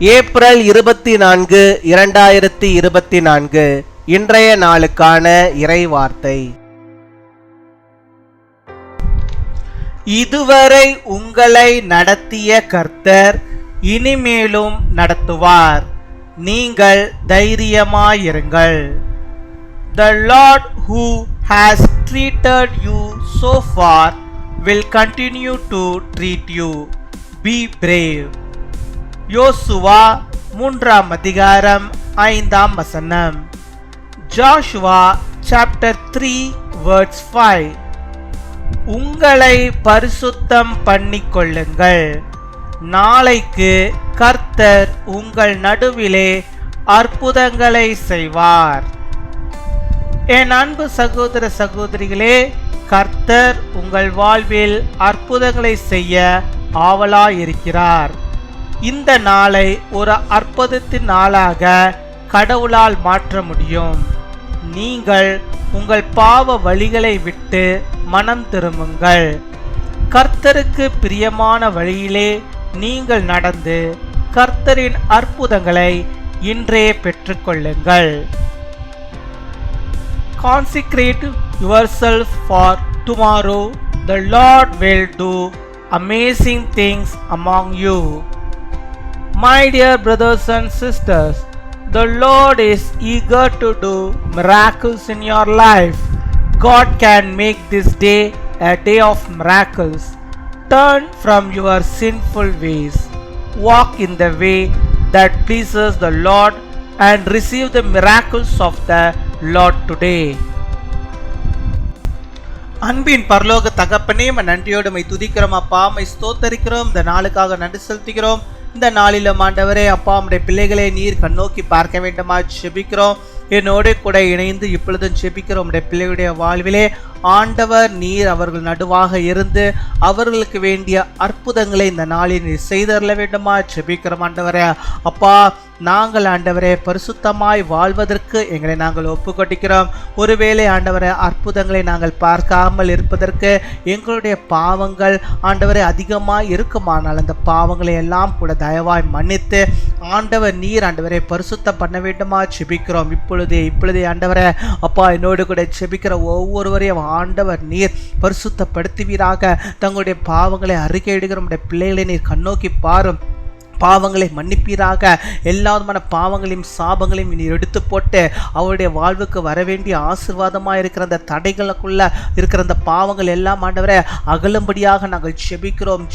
April 24, 2024 இன்றைய நாளுக்கான இறை வார்த்தை. இதுவரை உங்களை நடத்திய கர்த்தர் இனிமேலும் நடத்துவார். நீங்கள் தைரியமாயிருங்கள். The Lord who has treated you so far will continue to treat you. Be brave. யோசுவா 3 அதிகாரம் 5 Joshua chapter 3 verse 5. உங்களை பரிசுத்தம் பண்ணிக்கொள்ளுங்கள். நாளைக்கு கர்த்தர் உங்கள் நடுவிலே அற்புதங்களை செய்வார். என் அன்பு சகோதர சகோதரிகளே, கர்த்தர் உங்கள் வாழ்வில் அற்புதங்களை செய்ய ஆவலாயிருக்கிறார். இந்த நாளை ஒரு அற்புதத்தின் நாளாக கடவுளால் மாற்ற முடியும். நீங்கள் உங்கள் பாவ வழிகளை விட்டு மனம் திரும்புங்கள். கர்த்தருக்கு பிரியமான வழியிலே நீங்கள் நடந்து கர்த்தரின் அற்புதங்களை இன்றே பெற்றுக்கொள்ளுங்கள். Consecrate yourself for tomorrow. The Lord will do amazing things among you. My dear brothers and sisters, the Lord is eager to do miracles in your life. God can make this day a day of miracles. Turn from your sinful ways. Walk in the way that pleases the Lord and receive the miracles of the Lord today. அன்பின் பரலோக தகப்பனே, நன்றியோடு my துதிக்கிறோம் அப்பா, my ஸ்தோத்தரிக்கிறோம். இந்த நாளுக்காக நன்றி செலுத்துகிறோம். இந்த நாளிலும் ஆண்டவரே அப்பா, நம்முடைய பிள்ளைகளை நீர் கண்ணோக்கி பார்க்க வேண்டுமா செபிக்கிறோம். என்னோட கூட இணைந்து இப்பொழுதும் செபிக்கிறோம். நம்முடைய பிள்ளைகளுடைய வாழ்விலே ஆண்டவர் நீர் அவர்கள் நடுவாக இருந்து அவர்களுக்கு வேண்டிய அற்புதங்களை இந்த நாளில் நீர் செய்தரல வேண்டுமா செபிக்கிறோம். ஆண்டவரே அப்பா, நாங்கள் ஆண்டவரே பரிசுத்தமாய் வாழ்வதற்கு எங்களை நாங்கள் ஒப்புக்கொட்டிக்கிறோம். ஒருவேளை ஆண்டவரே அற்புதங்களை நாங்கள் பார்க்காமல் இருப்பதற்கு எங்களுடைய பாவங்கள் ஆண்டவரே அதிகமாக இருக்குமானால் அந்த பாவங்களை எல்லாம் கூட தயவாய் மன்னித்து ஆண்டவர் நீர் ஆண்டவரை பரிசுத்தம் பண்ண வேண்டுமா செபிக்கிறோம். இப்பொழுதே ஆண்டவரே அப்பா, என்னோடு கூட செபிக்கிற ஒவ்வொருவரையும் ஆண்டவர் நீர் பரிசுத்தப்படுத்துவீராக. தங்களுடைய பாவங்களை அறிக்கையிடுகிற நம்முடைய பிள்ளைகளை நீர் கண்ணோக்கி பாரும். பாவங்களை மன்னிப்பீராக. எல்லா விதமான பாவங்களையும் சாபங்களையும் நீர் எடுத்து போட்டு அவருடைய வாழ்வுக்கு வரவேண்டிய ஆசீர்வாதமாக இருக்கிற அந்த தடைகளுக்குள்ள இருக்கிற அந்த பாவங்கள் எல்லாம் ஆண்டவரே அகலும்படியாக நாங்கள் செபிக்கிறோம்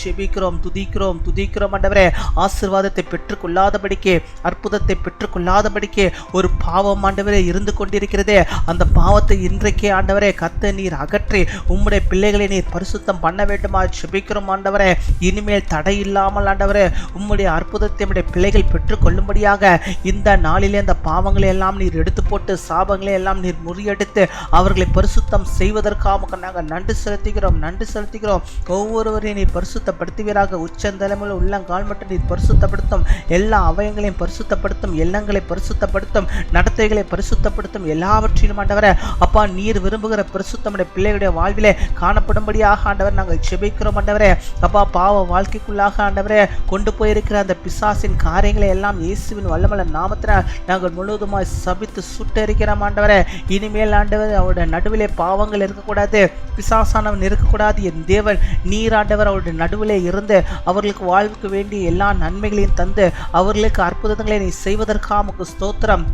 துதிக்கிறோம் ஆண்டவரே. ஆசீர்வாதத்தை பெற்றுக்கொள்ளாதபடிக்கு, அற்புதத்தை பெற்றுக்கொள்ளாதபடிக்கு ஒரு பாவம் ஆண்டவரே இருந்து கொண்டிருக்கிறதே, அந்த பாவத்தை இன்றைக்கே ஆண்டவரே கர்த்தர் நீர் அகற்றி உம்முடைய பிள்ளைகளை நீர் பரிசுத்தம் பண்ண வேண்டுமா செபிக்கிறோம் ஆண்டவரே. இனிமேல் தடை இல்லாமல் ஆண்டவரே உம்முடைய அற்புதத்தை நம்முடைய பிள்ளைகள் பெற்றுக்கொள்ளும்படியாக இந்த நாளிலே அந்த பாவங்களை எல்லாம் நீர் எடுத்து போட்டு சாபங்களை எல்லாம் நீர் முறியடித்து அவர்களை பரிசுத்தம் செய்வதற்காக நாங்கள் நன்றி செலுத்துகிறோம். ஒவ்வொருவரையும் நீர் பரிசுத்தப்படுத்துவீராக. உச்சந்தலைமையில் உள்ளங்கால் மட்டும் நீர் பரிசுத்தப்படுத்தும். எல்லா அவயங்களையும் பரிசுத்தப்படுத்தும். எண்ணங்களை பரிசுத்தப்படுத்தும். நடத்தைகளை பரிசுத்தப்படுத்தும். எல்லாவற்றிலும் ஆண்டவரே அப்பா, நீர் விரும்புகிற பரிசுத்தம் பிள்ளைகளுடைய வாழ்விலே காணப்படும்படியாக ஆண்டவர் நாங்கள் செபிக்கிறோம் ஆண்டவரே. அப்பா, பாவ வாழ்க்கைக்குள்ளாக ஆண்டவரே கொண்டு போயிருக்கிற அந்த பிசாசின் காரியங்களை எல்லாம் இயேசுவின் வல்லமையுள்ள நாமத்தினால் நாங்கள் முழுவதுமாய் சபித்து சுட்டெரிக்கிறோம் ஆண்டவரே. இனிமேல் ஆண்டவர் அவருடைய நடுவிலே பாவங்கள் இருக்கக்கூடாது, பிசாசானவன் இருக்கக்கூடாது. என் தேவன் நீர் ஆண்டவர் அவருடைய நடுவிலே இருந்து அவர்களுக்கு வாழ்வுக்கு வேண்டிய எல்லா நன்மைகளையும் தந்து அவர்களுக்கு அற்புதங்களை நீ செய்வதற்காக ஸ்தோத்திரம்.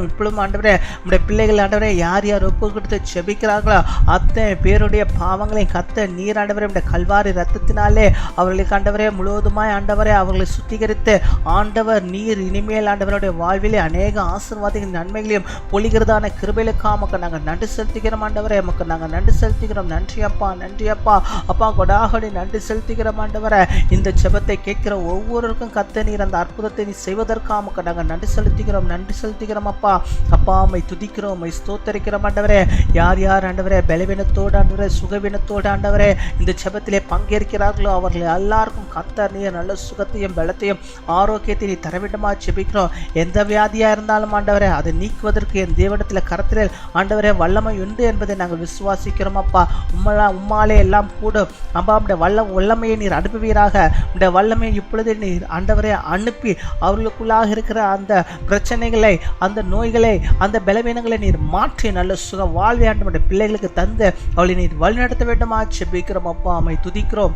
இப்பொழுதும் ஆண்டவரே நம்முடைய பிள்ளைகள் ஆண்டவரே யார் ஒப்பு கொடுத்து செபிக்கிறார்களோ அத்தனை பேருடைய பாவங்களை கத்த நீர் ஆண்டவரே நம்முடைய கல்வாரி ரத்தத்தினாலே அவர்களுக்கு ஆண்டவரே முழுவதுமாய் ஆண்டவரே அவர்களை சுத்திகரித்து ஆண்டவர் நீர் இனிமேல் ஆண்டவருடைய வாழ்விலே அநேக ஆசீர்வாதங்களின் நன்மைகளையும் பொழிகிறதான கிருபைகளுக்காக நாங்கள் நன்றி செலுத்துகிறோம் ஆண்டவரே. நமக்கு நாங்கள் நன்றி செலுத்துகிறோம். நன்றி அப்பா அப்பா கொடாகடி நன்றி செலுத்துகிறோம் ஆண்டவரே. இந்த ஜெபத்தை கேட்கிற ஒவ்வொருவருக்கும் கத்த நீர் அந்த அற்புதத்தை நீ செய்வதற்காக நாங்கள் நன்றி செலுத்துகிறோம். நன்றி செலுத்துகிறோம் அப்பா. அப்பா உம்மை துதிக்கிறோம், உம்மை ஸ்தோத்தரிக்கிறோம் ஆண்டவரே. யார் யார் ஆண்டவரே பலவீனத்தோடு ஆண்டவரே சுகவீனத்தோடு ஆண்டவரே இந்த ஜெபத்திலே பங்கேற்கிறார்களோ அவர்கள் எல்லாருக்கும் கர்த்தர் நீர் நல்ல சுகத்தையும் பலத்தையும் ஆரோக்கியத்தை நீ தர வேண்டுமா ஜெபிக்கிறோம். எந்த வியாதியா இருந்தாலும் ஆண்டவரே அதை நீக்குவதற்கு என் தேவனிடத்தில் கரத்திலே ஆண்டவரே வல்லமை உண்டு என்பதை நாங்கள் விசுவாசிக்கிறோம் அப்பா. உம்மாலே எல்லாம் கூடும் அப்பா. உடைய வல்லமையை நீர் அனுப்புவீராக. உடைய வல்லமையை இப்பொழுது நீர் ஆண்டவரே அனுப்பி அவர்களுக்குள்ளாக இருக்கிற அந்த பிரச்சனைகளை, அந்த நோய்களை, அந்த பலவீனங்களை நீர் மாற்றி நல்ல சுக வாழ்வை ஆண்டவருடைய பிள்ளைகளுக்கு தந்து அவளை நீர் வழிநடத்த வேண்டுமா ஜெபிக்கிறோம் அப்பா. உம்மை துதிக்கிறோம்,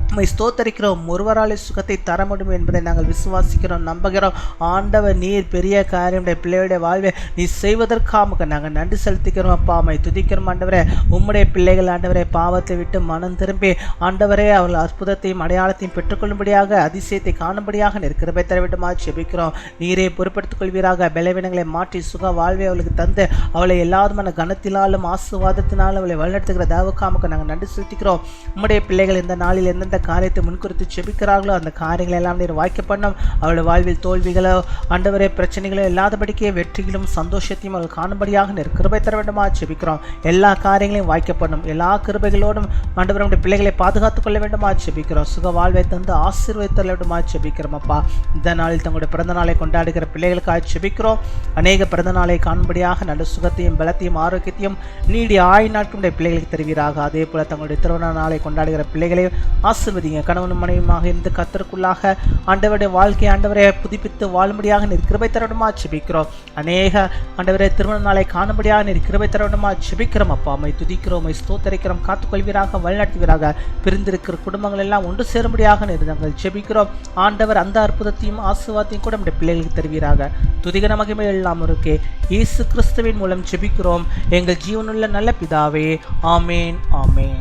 உம்மை ஸ்தோத்தரிக்கிறோம். ஒருவராலே சுகத்தை தர முடியும் என்பதை நாங்கள் விசுவாசிக்கிறோம், நம்புகிறோம். ஆண்டவர் நீர் பெரிய காரியம் பிள்ளையுடைய வாழ்வை நீ செய்வதற்காக நாங்கள் நன்றி செலுத்திக்கிறோம் அப்பா. உம்மை துதிக்கிறோம் ஆண்டவரே. உம்முடைய பிள்ளைகள் ஆண்டவரே பாவத்தை விட்டு மனம் திரும்பி ஆண்டவரே அவர்கள் அற்புதத்தையும் அடையாளத்தையும் பெற்றுக்கொள்ளும்படியாக அதிசயத்தை காணும்படியாக கிருபை தர வேண்டுமா ஜெபிக்கிறோம். நீரே பொறுப்படுத்திக் கொள்வீராக. பலவீனங்களை மாற்றி சுக வாழ்வை அவளுக்கு தந்து அவளை எல்லாருமான கனத்தினாலும் ஆசீர்வாதத்தினாலும் அவளை வழிநடத்துகிற தேவக்காமுக்கு நாங்கள் நன்றி செலுத்திக்கிறோம். உம்முடைய பிள்ளைகள் இந்த நாளில் எந்தெந்த காரியத்தை முன்குறித்து செபிக்கிறார்களோ அந்த காரியங்களை எல்லாம் நீர் வாய்க்க பண்ணும். அவளுடைய வாழ்வில் தோல்விகளோ ஆண்டவரே பிரச்சனைகளோ இல்லாதபடிக்கே வெற்றிகளும் சந்தோஷத்தையும் அவள் காணும்படியாக நீர் கிருபை தர வேண்டுமா ஜெபிக்கிறோம். எல்லா காரியங்களையும் வாய்க்க பண்ணும். எல்லா கிருபைகளோடும் ஆண்டவருடைய பிள்ளைகளை பாதுகாத்துக் கொள்ள வேண்டுமா ஜெபிக்கிறோம். சுக வாழ்வை தந்து ஆசீர்வதித்து தர வேண்டுமா ஜெபிக்கிறோம் அப்பா. இந்த நாளில் தங்களுடைய பிறந்த நாளை கொண்டாடுகிற பிள்ளைகளுக்காக ஜெபிக்கிறோம். அநேக பிறந்த நாளை காணும்படியாக நல்ல சுகத்தையும் பலத்தையும் ஆரோக்கியத்தையும் நீடிய ஆயுள் நாட்களுடைய பிள்ளைகளுக்கு தருவீராக. அதே போல தங்களுடைய திருமண நாளை கொண்டாடுகிற பிள்ளைகளையும் ஆசீர்வதிங்க. கணவனும் மனைவியுமாக இருந்து கர்த்தருக்குள்ளாக ஆண்டவருடைய வாழ்க்கை ஆண்டவரை புதுப்பித்து வாழும்படியாக நீர் கிருபை தரணுமா ஜெபிக்கிறோம். அநேக ஆண்டவரே திருமண நாளை காணும்படியாக நீர் கிருபை தரணுமா ஜெபிக்கிறோம் அப்பா. உம்மை துதிக்கிறோம், உம்மை ஸ்தோத்தரிக்கிறோம். காத்துக்கொள்வீராக, வழிநடத்துவீராக. பிரிந்திருக்கிற குடும்பங்கள் எல்லாம் ஒன்று சேரும்படியாக நீர் நாங்கள் ஜெபிக்கிறோம். ஆண்டவர் அந்த அற்புதத்தையும் ஆசீர்வாதத்தையும் கூட நம்முடைய பிள்ளைகளுக்கு தருவீராக. துதிகர மகிமை எல்லாம் இருக்கே இயேசு கிறிஸ்துவின் மூலம் ஜெபிக்கிறோம் எங்கள் ஜீவனுள்ள நல்ல பிதாவே. ஆமேன், ஆமேன்.